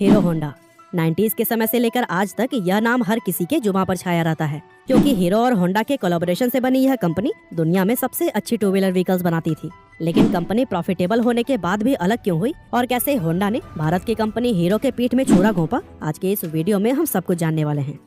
Hero Honda 90s के समय से लेकर आज तक यह नाम हर किसी के जुबां पर छाया रहता है, क्योंकि हीरो और होंडा के कोलैबोरेशन से बनी यह कंपनी दुनिया में सबसे अच्छी टू व्हीलर व्हीकल्स बनाती थी। लेकिन कंपनी प्रॉफिटेबल होने के बाद भी अलग क्यों हुई और कैसे होंडा ने भारत की कंपनी हीरो के पीठ में छुरा घोंपा, आज के इस वीडियो में हम सब कुछ जानने वाले हैं।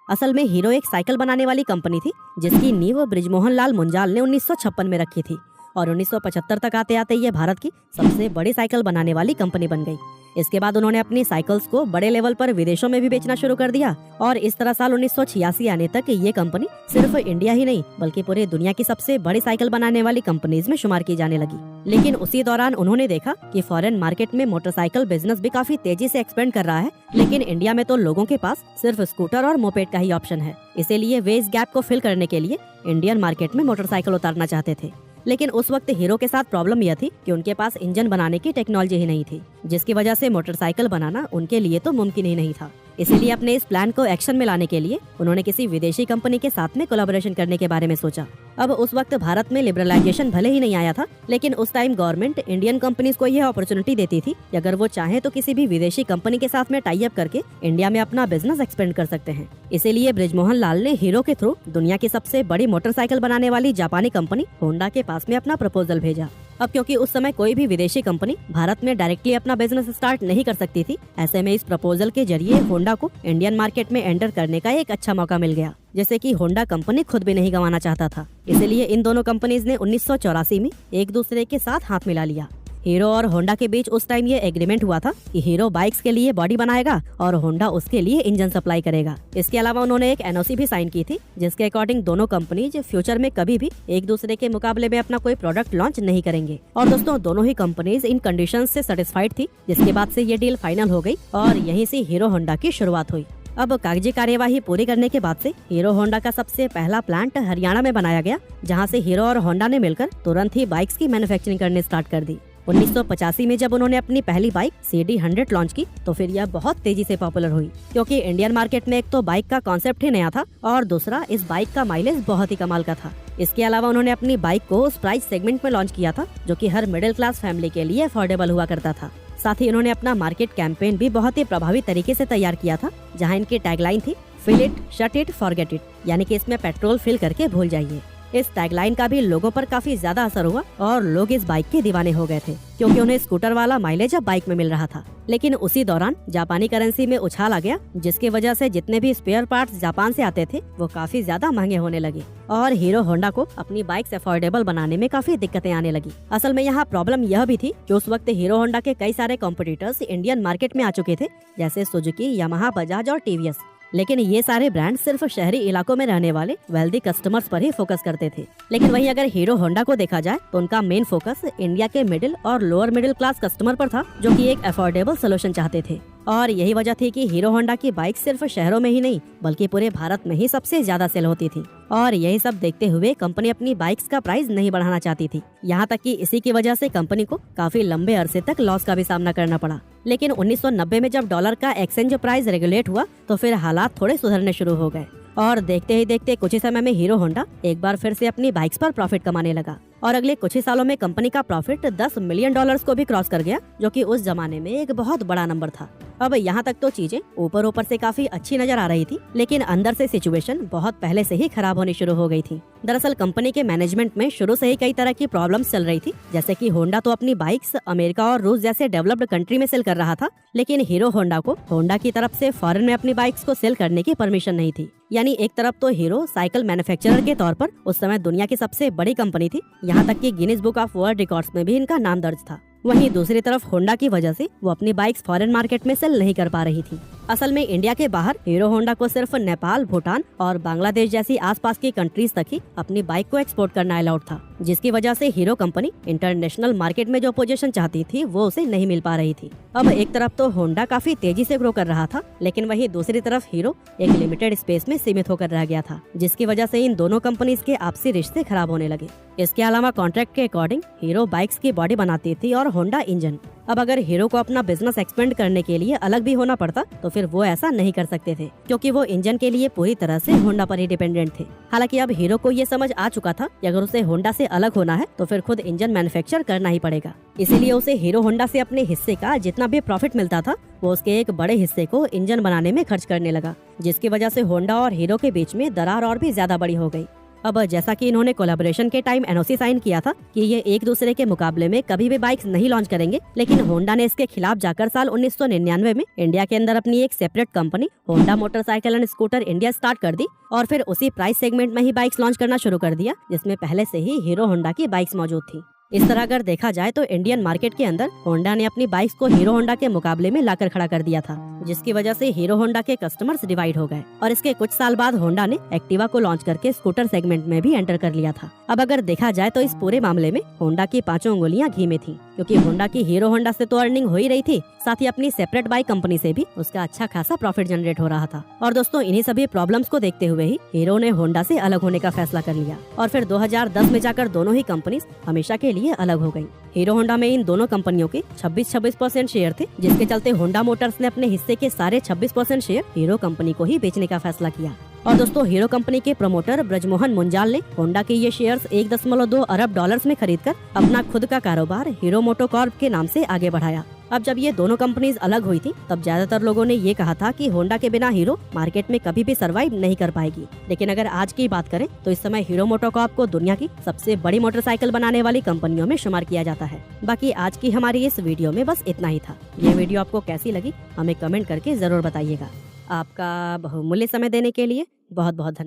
असल में हीरो एक साइकिल बनाने वाली कंपनी थी जिसकी नींव बृजमोहन लाल मुंजाल ने 1956 में रखी थी और 1975 तक आते आते ये भारत की सबसे बड़ी साइकिल बनाने वाली कंपनी बन गई। इसके बाद उन्होंने अपनी साइकिल्स को बड़े लेवल पर विदेशों में भी बेचना शुरू कर दिया और इस तरह साल 1986 आने तक ये कंपनी सिर्फ इंडिया ही नहीं बल्कि पूरे दुनिया की सबसे बड़ी साइकिल बनाने वाली कंपनीज में शुमार की जाने लगी। लेकिन उसी दौरान उन्होंने देखा कि फॉरेन मार्केट में मोटरसाइकिल बिजनेस भी काफी तेजी से एक्सपेंड कर रहा है, लेकिन इंडिया में तो लोगों के पास सिर्फ स्कूटर और मोपेड का ही ऑप्शन है। इसीलिए वे इस गैप को फिल करने के लिए इंडियन मार्केट में मोटरसाइकिल उतारना चाहते थे। लेकिन उस वक्त हीरो के साथ प्रॉब्लम यह थी कि उनके पास इंजन बनाने की टेक्नोलॉजी ही नहीं थी, जिसकी वजह से मोटरसाइकिल बनाना उनके लिए तो मुमकिन ही नहीं था। इसीलिए अपने इस प्लान को एक्शन में लाने के लिए उन्होंने किसी विदेशी कंपनी के साथ में कोलैबोरेशन करने के बारे में सोचा। अब उस वक्त भारत में लिबरलाइजेशन भले ही नहीं आया था, लेकिन उस टाइम गवर्नमेंट इंडियन कंपनीज को यह अपॉर्चुनिटी देती थी कि अगर वो चाहे तो किसी भी विदेशी कंपनी के साथ में टाई अप करके इंडिया में अपना बिजनेस एक्सपेंड कर सकते हैं। इसीलिए बृजमोहन लाल ने हीरो के थ्रू दुनिया की सबसे बड़ी मोटरसाइकिल बनाने वाली जापानी कंपनी होंडा के पास में अपना प्रपोजल भेजा। अब क्योंकि उस समय कोई भी विदेशी कंपनी भारत में डायरेक्टली अपना बिजनेस स्टार्ट नहीं कर सकती थी, ऐसे में इस प्रपोजल के जरिए होंडा को इंडियन मार्केट में एंटर करने का एक अच्छा मौका मिल गया, जैसे कि होंडा कंपनी खुद भी नहीं गंवाना चाहता था। इसीलिए इन दोनों कंपनीज ने 1984 में एक दूसरे के साथ हाथ मिला लिया। हीरो और होंडा के बीच उस टाइम ये एग्रीमेंट हुआ था कि हीरो बाइक्स के लिए बॉडी बनाएगा और होंडा उसके लिए इंजन सप्लाई करेगा। इसके अलावा उन्होंने एक एनओसी भी साइन की थी, जिसके अकॉर्डिंग दोनों कंपनीज फ्यूचर में कभी भी एक दूसरे के मुकाबले में अपना कोई प्रोडक्ट लॉन्च नहीं करेंगे। और दोस्तों, दोनों ही कंपनीज इन कंडीशंस से सेटिस्फाइड थी, जिसके बाद से ये डील फाइनल हो गई और यहीं से हीरो होंडा की शुरुआत हुई। अब कागजी कार्यवाही पूरी करने के बाद से हीरो होंडा का सबसे पहला प्लांट हरियाणा में बनाया गया, जहां से हीरो और होंडा ने मिलकर तुरंत ही बाइक्स की मैन्युफैक्चरिंग करने स्टार्ट कर दी। 1985 में जब उन्होंने अपनी पहली बाइक CD100 लॉन्च की तो फिर यह बहुत तेजी से पॉपुलर हुई, क्योंकि इंडियन मार्केट में एक तो बाइक का कॉन्सेप्ट ही नया था और दूसरा इस बाइक का माइलेज बहुत ही कमाल का था। इसके अलावा उन्होंने अपनी बाइक को उस प्राइस सेगमेंट में लॉन्च किया था जो कि हर मिडिल क्लास फैमिली के लिए अफोर्डेबल हुआ करता था। साथ ही उन्होंने अपना मार्केट कैंपेन भी बहुत ही प्रभावी तरीके से तैयार किया था, जहाँ इनकी टैगलाइन थी fill it, shut it, forget it, यानी कि इसमें पेट्रोल फिल करके भूल जाइए। इस टैगलाइन का भी लोगों पर काफी ज्यादा असर हुआ और लोग इस बाइक के दीवाने हो गए थे, क्योंकि उन्हें स्कूटर वाला माइलेज अब बाइक में मिल रहा था। लेकिन उसी दौरान जापानी करेंसी में उछाल आ गया, जिसकी वजह से जितने भी स्पेयर पार्ट्स जापान से आते थे वो काफी ज्यादा महंगे होने लगे और हीरो होंडा को अपनी बाइक्स अफोर्डेबल बनाने में काफी दिक्कतें आने लगी। असल में यहाँ प्रॉब्लम यह भी थी कि उस वक्त हीरो होंडा के कई सारे कॉम्पिटिटर्स इंडियन मार्केट में आ चुके थे, जैसे सुजुकी, यामाहा, बजाज और टीवीएस। लेकिन ये सारे ब्रांड सिर्फ शहरी इलाकों में रहने वाले वेल्दी कस्टमर्स पर ही फोकस करते थे। लेकिन वहीं अगर हीरो होंडा को देखा जाए तो उनका मेन फोकस इंडिया के मिडिल और लोअर मिडिल क्लास कस्टमर पर था, जो कि एक अफोर्डेबल सोल्यूशन चाहते थे। और यही वजह थी कि हीरो होंडा की बाइक सिर्फ शहरों में ही नहीं बल्कि पूरे भारत में ही सबसे ज्यादा सेल होती थी। और यही सब देखते हुए कंपनी अपनी बाइक्स का प्राइस नहीं बढ़ाना चाहती थी, यहाँ तक कि इसी की वजह से कंपनी को काफी लंबे अरसे तक लॉस का भी सामना करना पड़ा। लेकिन 1990 में जब डॉलर का एक्सचेंज प्राइस रेगुलेट हुआ तो फिर हालात थोड़े सुधरने शुरू हो गए और देखते ही देखते कुछ ही समय में हीरो होंडा एक बार फिर से अपनी बाइक्स पर प्रॉफिट कमाने लगा और अगले कुछ ही सालों में कंपनी का प्रॉफिट $10 मिलियन को भी क्रॉस कर गया, जो कि उस जमाने में एक बहुत बड़ा नंबर था। अब यहाँ तक तो चीजें ऊपर से काफी अच्छी नजर आ रही थी, लेकिन अंदर से सिचुएशन बहुत पहले से ही खराब होनी शुरू हो गई थी। दरअसल कंपनी के मैनेजमेंट में शुरू से ही कई तरह की प्रॉब्लम्स चल रही थी, जैसे कि होंडा तो अपनी बाइक्स अमेरिका और रूस जैसे डेवलप्ड कंट्री में सेल कर रहा था, लेकिन हीरो होंडा को होंडा की तरफ से फॉरेन में अपनी बाइक्स को सेल करने की परमिशन नहीं थी। यानी एक तरफ तो हीरो साइकिल मैन्युफैक्चरर के तौर पर उस समय दुनिया की सबसे बड़ी कंपनी थी, यहाँ तक कि Guinness book of world records में भी इनका नाम दर्ज था। वहीं दूसरी तरफ होंडा की वजह से वो अपनी बाइक्स फॉरेन मार्केट में सेल नहीं कर पा रही थी। असल में इंडिया के बाहर हीरो होंडा को सिर्फ नेपाल, भूटान और बांग्लादेश जैसी आसपास की कंट्रीज तक ही अपनी बाइक को एक्सपोर्ट करना अलाउड था, जिसकी वजह से हीरो कंपनी इंटरनेशनल मार्केट में जो पोजीशन चाहती थी वो उसे नहीं मिल पा रही थी। अब एक तरफ तो होंडा काफी तेजी से ग्रो कर रहा था, लेकिन वहीं दूसरी तरफ हीरो एक लिमिटेड स्पेस में सीमित होकर रह गया था, जिसकी वजह से इन दोनों कंपनीज के आपसी रिश्ते खराब होने लगे। इसके अलावा कॉन्ट्रैक्ट के अकॉर्डिंग हीरो बाइक्स की बॉडी बनाती थी और होंडा इंजन। अब अगर हीरो को अपना बिजनेस एक्सपेंड करने के लिए अलग भी होना पड़ता तो फिर वो ऐसा नहीं कर सकते थे, क्योंकि वो इंजन के लिए पूरी तरह से होंडा पर ही डिपेंडेंट थे। हालांकि अब हीरो को ये समझ आ चुका था कि अगर उसे होंडा से अलग होना है तो फिर खुद इंजन मैन्युफैक्चर करना ही पड़ेगा। इसीलिए उसे हीरो होंडा से अपने हिस्से का जितना भी प्रॉफिट मिलता था वो उसके एक बड़े हिस्से को इंजन बनाने में खर्च करने लगा, जिसकी वजह से होंडा और हीरो के बीच में दरार और भी ज्यादा बड़ी हो गई। अब जैसा कि इन्होंने कोलैबोरेशन के टाइम एनओसी साइन किया था कि ये एक दूसरे के मुकाबले में कभी भी बाइक्स नहीं लॉन्च करेंगे, लेकिन होंडा ने इसके खिलाफ जाकर साल 1999 में इंडिया के अंदर अपनी एक separate company Honda motorcycle and scooter India start कर दी और फिर उसी प्राइस सेगमेंट में ही बाइक्स लॉन्च करना शुरू कर दिया, जिसमें पहले से ही हीरो होंडा की बाइक्स मौजूद थी। इस तरह अगर देखा जाए तो इंडियन मार्केट के अंदर होंडा ने अपनी बाइक्स को हीरो होंडा के मुकाबले में लाकर खड़ा कर दिया था, जिसकी वजह से हीरो होंडा के कस्टमर्स डिवाइड हो गए और इसके कुछ साल बाद होंडा ने एक्टिवा को लॉन्च करके स्कूटर सेगमेंट में भी एंटर कर लिया था। अब अगर देखा जाए तो इस पूरे मामले में होंडा की 5 उंगलियां घी में थी, क्योंकि होंडा की हीरो होंडा से तो अर्निंग हो ही रही थी, साथ ही अपनी सेपरेट बाइक कंपनी से भी उसका अच्छा खासा प्रॉफिट जनरेट हो रहा था। और दोस्तों इन्हीं सभी प्रॉब्लम्स को देखते हुए ही हीरो ने होंडा से अलग होने का फैसला कर लिया और फिर 2010 में जाकर दोनों ही कंपनीज हमेशा के लिए अलग हो गयी। हीरो होंडा में इन दोनों कंपनियों के 26% शेयर थे, जिसके चलते होंडा मोटर्स ने अपने हिस्से के सारे 26% शेयर हीरो कंपनी को ही बेचने का फैसला किया। और दोस्तों हीरो कंपनी के प्रमोटर ब्रजमोहन मुंजाल ने होंडा के ये शेयर्स 1.2 अरब डॉलर्स में खरीदकर अपना खुद का कारोबार हीरो मोटोकॉर्प के नाम से आगे बढ़ाया। अब जब ये दोनों कंपनीज अलग हुई थी तब ज्यादातर लोगों ने ये कहा था कि होंडा के बिना हीरो मार्केट में कभी भी सरवाइव नहीं कर पाएगी, लेकिन अगर आज की बात करें तो इस समय हीरो मोटोकॉर्प को दुनिया की सबसे बड़ी मोटरसाइकिल बनाने वाली कंपनियों में शुमार किया जाता है। बाकी आज की हमारी इस वीडियो में बस इतना ही था। ये वीडियो आपको कैसी लगी हमें कमेंट करके जरूर बताइएगा। आपका बहुमूल्य समय देने के लिए बहुत बहुत धन्यवाद।